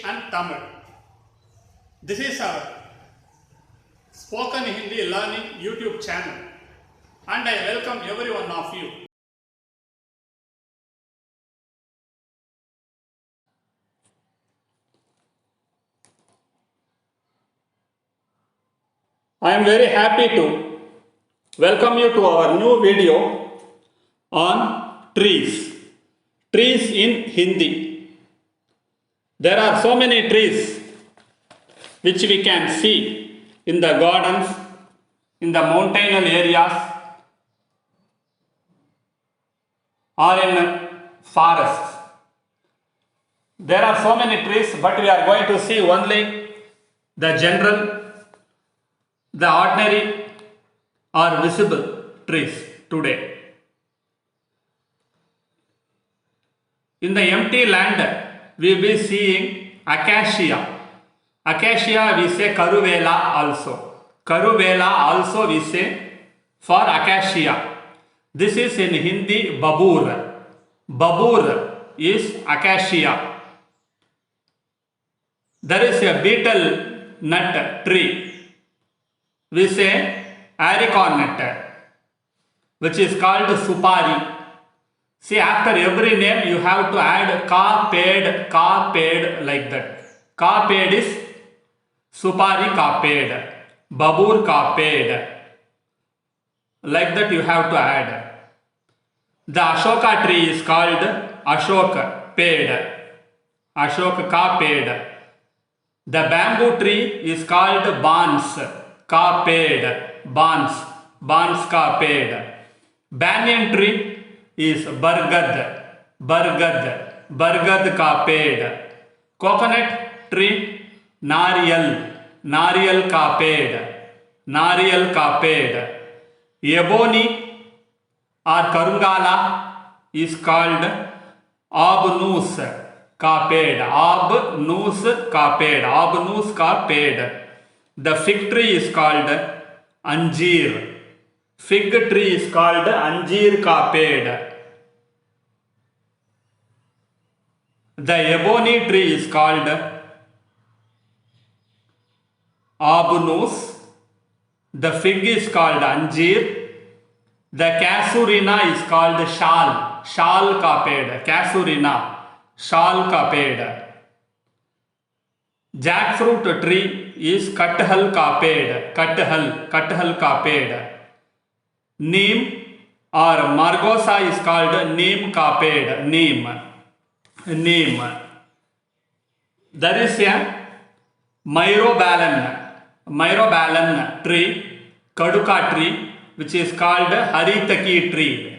and Tamil. This is our Spoken Hindi Learning YouTube channel, and I welcome every one of you. I am very happy to welcome you to our new video on trees. Trees in Hindi. There are so many trees which we can see in the gardens, in the mountainous areas, or in forests. There are so many trees, but we are going to see only the general, the ordinary or visible trees today. In the empty land, we will be seeing acacia. Acacia we say karuvela also. Karuvela also we say for acacia. This is in Hindi babur. Babur is acacia. There is a betel nut tree. We say areca nut, which is called supari. See, after every name you have to add ka, paid like that. Ka paid is supari ka paid, babur ka paid. Like that you have to add. The Ashoka tree is called Ashok paid. Ashok ka paid. The bamboo tree is called Bans ka paid. Bans ka paid. Banyan tree is Bargad ka paid. Coconut tree Nariyal ka paid. Ebony or Karungala is called Abnus ka paid. The fig tree is called Anjeer. Fig tree is called Anjeer ka paid. The ebony tree is called Abnus. The fig is called Anjeer. The Casurina is called Shal ka paid. Casurina, Shal ka paid. Jackfruit tree is Kathal ka paid. Kathal ka paid. Neem or Margosa is called Neem ka paid. Neem. There is a Myrobalan tree, Kaduka tree, which is called Haritaki tree.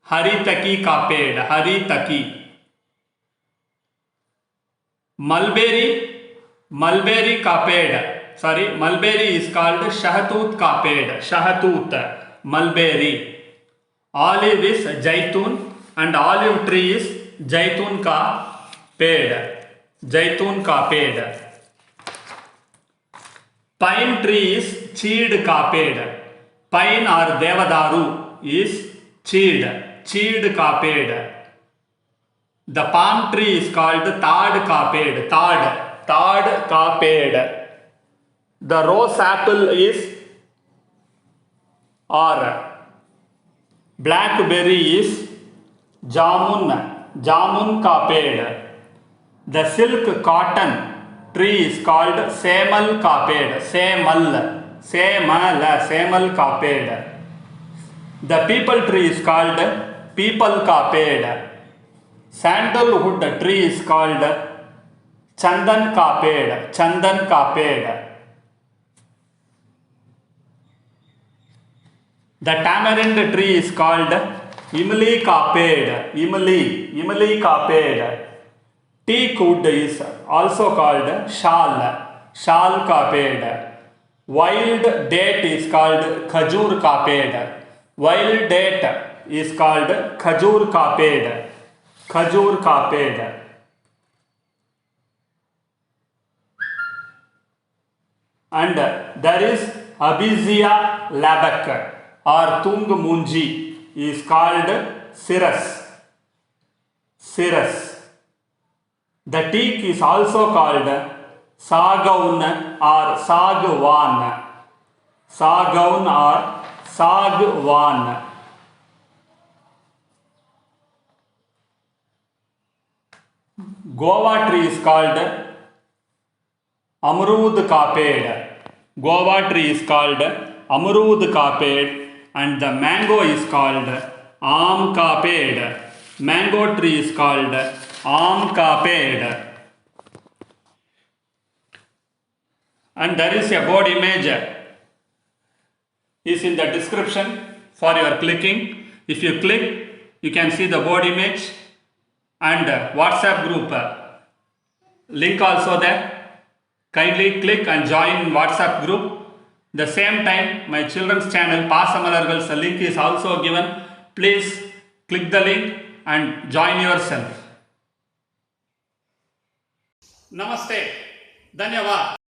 Haritaki ka paid. Haritaki. Mulberry ka paid. Sorry, mulberry is called Shahatut ka paid. Shahatut. Mulberry. Olive is Jaitun, and olive tree is Jaitun ka paid. Jaitun ka paid. Pine tree is Cheed ka paid. Pine or Devadaru is Cheed ka paid. The palm tree is called Tad ka paid. Tad ka paid. The rose apple is or blackberry is Jamun ka paid. The silk cotton tree is called Semal ka paid. Semal ka paid. The peepal tree is called Peepal ka paid. Sandalwood tree is called Chandan ka paid. The tamarind tree is called Imli ka paid. Teak wood is also called Shal ka paid. Wild date is called Khajur ka paid. Wild date is called Khajur ka paid. And there is Abizia labak or Tung Munji is called Cirrus. The teak is also called sagaun or sagwan. Sagaun or sagwan. Guava tree is called Amrud ka ped. Guava tree is called Amrud ka ped, and the mango is called Aam ka ped. Mango tree is called Aam ka ped. And there is a board image is in the description for your clicking. If you click, you can see the board image and WhatsApp group link also there. Kindly click and join WhatsApp group. The same time, my children's channel Pasamalargal's link is also given. Please click the link and join yourself. Namaste. Dhanyavad.